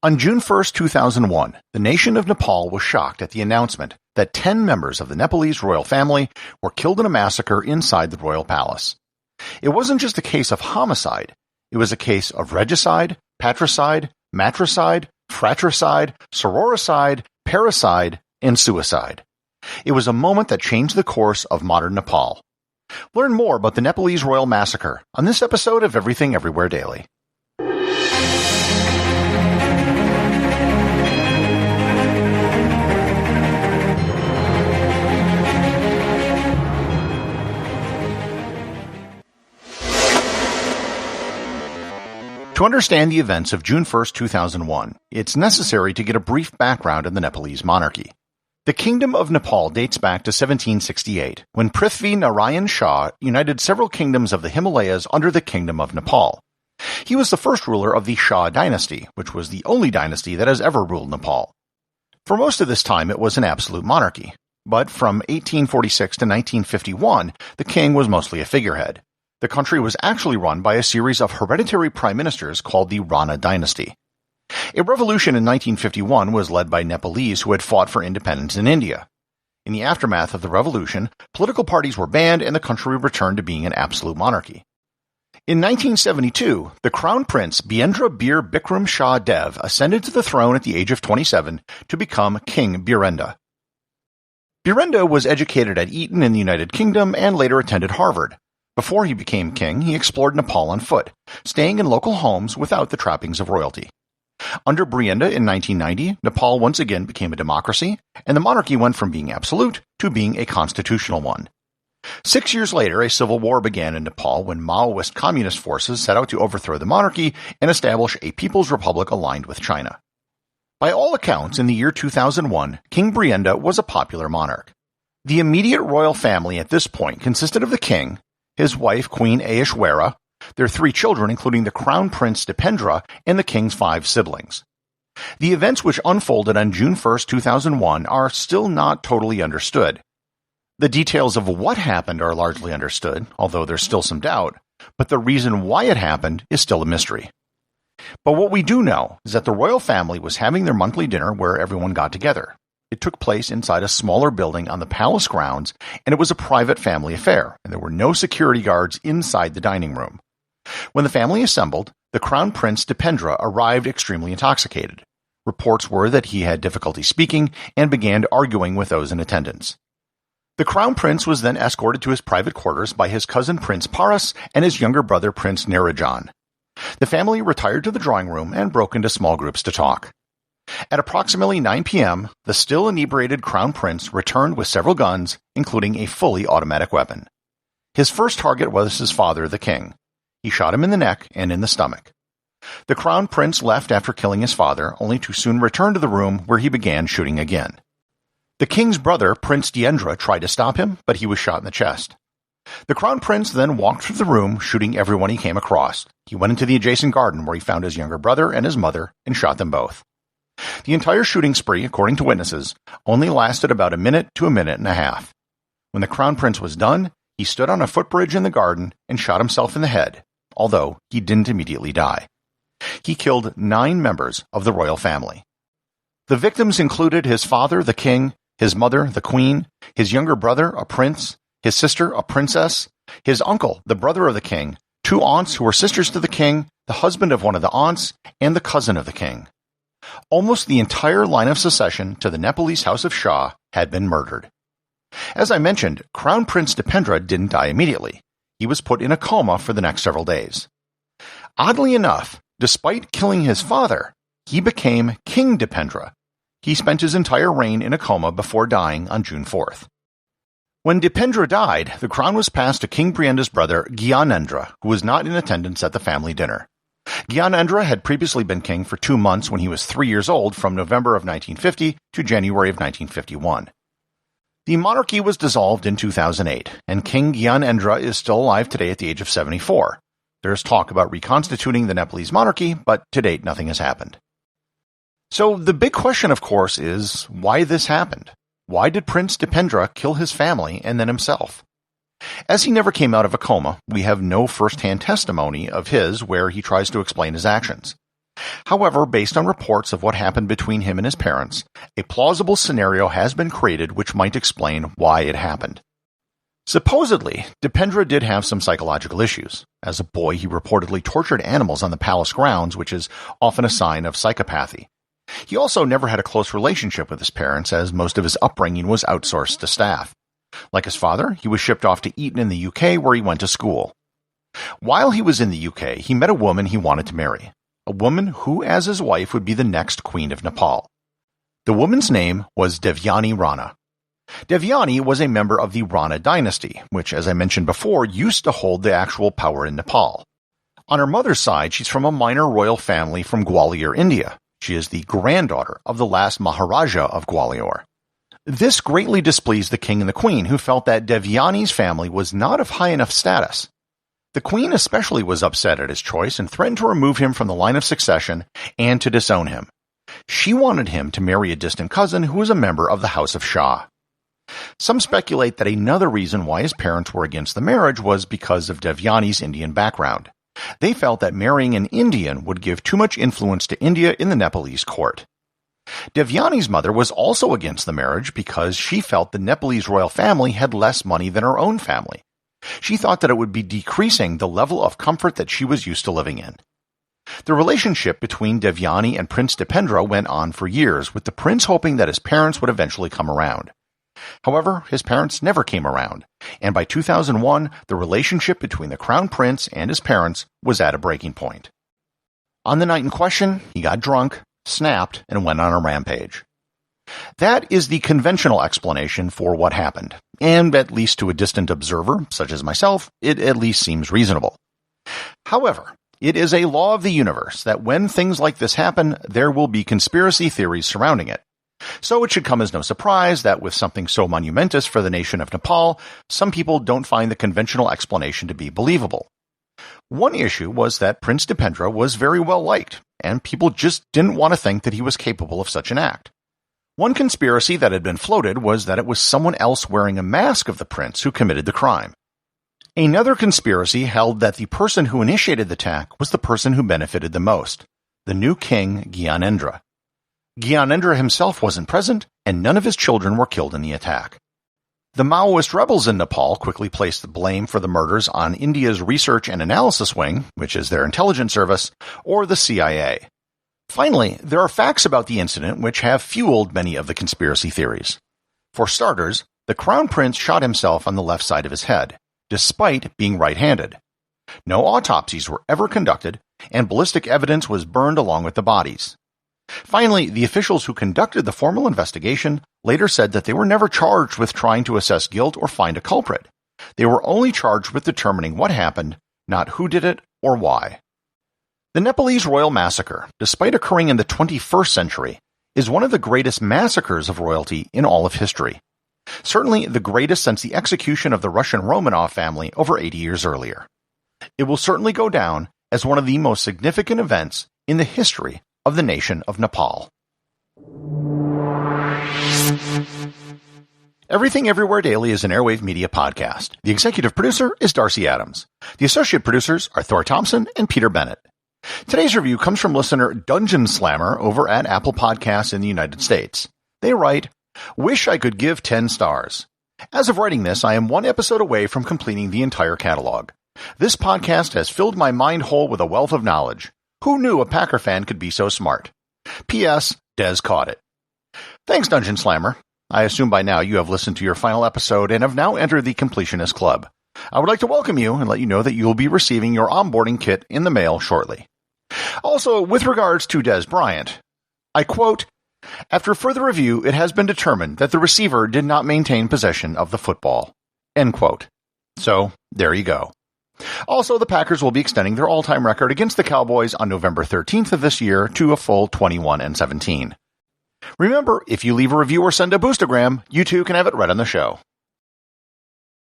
On June 1, 2001, the nation of Nepal was shocked at the announcement that 10 members of the Nepalese Royal Family were killed in a massacre inside the royal palace. It wasn't just a case of homicide, it was a case of regicide, patricide, matricide, fratricide, sororicide, parricide, and suicide. It was a moment that changed the course of modern Nepal. Learn more about the Nepalese Royal Massacre on this episode of Everything Everywhere Daily. To understand the events of June 1, 2001, it's necessary to get a brief background on the Nepalese monarchy. The Kingdom of Nepal dates back to 1768, when Prithvi Narayan Shah united several kingdoms of the Himalayas under the Kingdom of Nepal. He was the first ruler of the Shah dynasty, which was the only dynasty that has ever ruled Nepal. For most of this time, it was an absolute monarchy, but from 1846 to 1951, the king was mostly a figurehead. The country was actually run by a series of hereditary prime ministers called the Rana dynasty. A revolution in 1951 was led by Nepalese who had fought for independence in India. In the aftermath of the revolution, political parties were banned and the country returned to being an absolute monarchy. In 1972, the Crown Prince Birendra Bir Bikram Shah Dev ascended to the throne at the age of 27 to become King Birendra. Birendra was educated at Eton in the United Kingdom and later attended Harvard. Before he became king, he explored Nepal on foot, staying in local homes without the trappings of royalty. Under Birendra in 1990, Nepal once again became a democracy, and the monarchy went from being absolute to being a constitutional one. 6 years later, a civil war began in Nepal when Maoist communist forces set out to overthrow the monarchy and establish a People's Republic aligned with China. By all accounts, in the year 2001, King Birendra was a popular monarch. The immediate royal family at this point consisted of the king, his wife Queen Aishwarya, their 3 children including the Crown Prince Dipendra, and the king's 5 siblings. The events which unfolded on June 1, 2001 are still not totally understood. The details of what happened are largely understood, although there's still some doubt, but the reason why it happened is still a mystery. But what we do know is that the royal family was having their monthly dinner where everyone got together. It took place inside a smaller building on the palace grounds, and it was a private family affair, and there were no security guards inside the dining room. When the family assembled, the Crown Prince Dipendra arrived extremely intoxicated. Reports were that he had difficulty speaking and began arguing with those in attendance. The Crown Prince was then escorted to his private quarters by his cousin Prince Paras and his younger brother Prince Nirajan. The family retired to the drawing room and broke into small groups to talk. At approximately 9 p.m., the still inebriated Crown Prince returned with several guns, including a fully automatic weapon. His first target was his father, the king. He shot him in the neck and in the stomach. The Crown Prince left after killing his father, only to soon return to the room where he began shooting again. The king's brother, Prince Dipendra, tried to stop him, but he was shot in the chest. The Crown Prince then walked through the room, shooting everyone he came across. He went into the adjacent garden where he found his younger brother and his mother and shot them both. The entire shooting spree, according to witnesses, only lasted about a minute to a minute and a half. When the Crown Prince was done, he stood on a footbridge in the garden and shot himself in the head, although he didn't immediately die. He killed 9 members of the royal family. The victims included his father, the king, his mother, the queen, his younger brother, a prince, his sister, a princess, his uncle, the brother of the king, 2 aunts who were sisters to the king, the husband of one of the aunts, and the cousin of the king. Almost the entire line of succession to the Nepalese House of Shah had been murdered. As I mentioned, Crown Prince Dipendra didn't die immediately. He was put in a coma for the next several days. Oddly enough, despite killing his father, he became King Dipendra. He spent his entire reign in a coma before dying on June 4th. When Dipendra died, the crown was passed to King Birendra's brother Gyanendra, who was not in attendance at the family dinner. Gyanendra had previously been king for 2 months when he was 3 years old, from November of 1950 to January of 1951. The monarchy was dissolved in 2008, and King Gyanendra is still alive today at the age of 74. There's talk about reconstituting the Nepalese monarchy, but to date nothing has happened. So the big question, of course, is why this happened. Why did Prince Dipendra kill his family and then himself? As he never came out of a coma, we have no first-hand testimony of his where he tries to explain his actions. However, based on reports of what happened between him and his parents, a plausible scenario has been created which might explain why it happened. Supposedly, Dipendra did have some psychological issues. As a boy, he reportedly tortured animals on the palace grounds, which is often a sign of psychopathy. He also never had a close relationship with his parents, as most of his upbringing was outsourced to staff. Like his father, he was shipped off to Eton in the UK, where he went to school. While he was in the UK, he met a woman he wanted to marry, a woman who, as his wife, would be the next Queen of Nepal. The woman's name was Davyani Rana. Davyani was a member of the Rana dynasty, which, as I mentioned before, used to hold the actual power in Nepal. On her mother's side, she's from a minor royal family from Gwalior, India. She is the granddaughter of the last Maharaja of Gwalior. This greatly displeased the king and the queen, who felt that Davyani's family was not of high enough status. The queen especially was upset at his choice and threatened to remove him from the line of succession and to disown him. She wanted him to marry a distant cousin who was a member of the House of Shah. Some speculate that another reason why his parents were against the marriage was because of Davyani's Indian background. They felt that marrying an Indian would give too much influence to India in the Nepalese court. Davyani's mother was also against the marriage because she felt the Nepalese royal family had less money than her own family. She thought that it would be decreasing the level of comfort that she was used to living in. The relationship between Davyani and Prince Dipendra went on for years, with the prince hoping that his parents would eventually come around. However, his parents never came around, and by 2001, the relationship between the crown prince and his parents was at a breaking point. On the night in question, he got drunk, snapped, and went on a rampage. That is the conventional explanation for what happened, and at least to a distant observer, such as myself, it at least seems reasonable. However, it is a law of the universe that when things like this happen, there will be conspiracy theories surrounding it. So it should come as no surprise that with something so monumentous for the nation of Nepal, some people don't find the conventional explanation to be believable. One issue was that Prince Dipendra was very well liked, and people just didn't want to think that he was capable of such an act. One conspiracy that had been floated was that it was someone else wearing a mask of the prince who committed the crime. Another conspiracy held that the person who initiated the attack was the person who benefited the most, the new king Gyanendra. Gyanendra himself wasn't present, and none of his children were killed in the attack. The Maoist rebels in Nepal quickly placed the blame for the murders on India's Research and Analysis Wing, which is their intelligence service, or the CIA. Finally, there are facts about the incident which have fueled many of the conspiracy theories. For starters, the crown prince shot himself on the left side of his head, despite being right-handed. No autopsies were ever conducted, and ballistic evidence was burned along with the bodies. Finally, the officials who conducted the formal investigation later said that they were never charged with trying to assess guilt or find a culprit. They were only charged with determining what happened, not who did it or why. The Nepalese Royal Massacre, despite occurring in the 21st century, is one of the greatest massacres of royalty in all of history. Certainly the greatest since the execution of the Russian Romanov family over 80 years earlier. It will certainly go down as one of the most significant events in the history of the nation of Nepal. Everything Everywhere Daily is an Airwave Media podcast. The executive producer is Darcy Adams. The associate producers are Thor Thomsen and Peter Bennett. Today's review comes from listener Dungeon Slammer over at Apple Podcasts in the United States. They write, "Wish I could give 10 stars. As of writing this, I am one episode away from completing the entire catalog. This podcast has filled my mind whole with a wealth of knowledge. Who knew a Packer fan could be so smart? P.S. Des caught it." Thanks, Dungeon Slammer. I assume by now you have listened to your final episode and have now entered the Completionist Club. I would like to welcome you and let you know that you will be receiving your onboarding kit in the mail shortly. Also, with regards to Des Bryant, I quote, "After further review, it has been determined that the receiver did not maintain possession of the football." End quote. So, there you go. Also, the Packers will be extending their all-time record against the Cowboys on November 13th of this year to a full 21-17. Remember, if you leave a review or send a boostagram, you too can have it read on the show.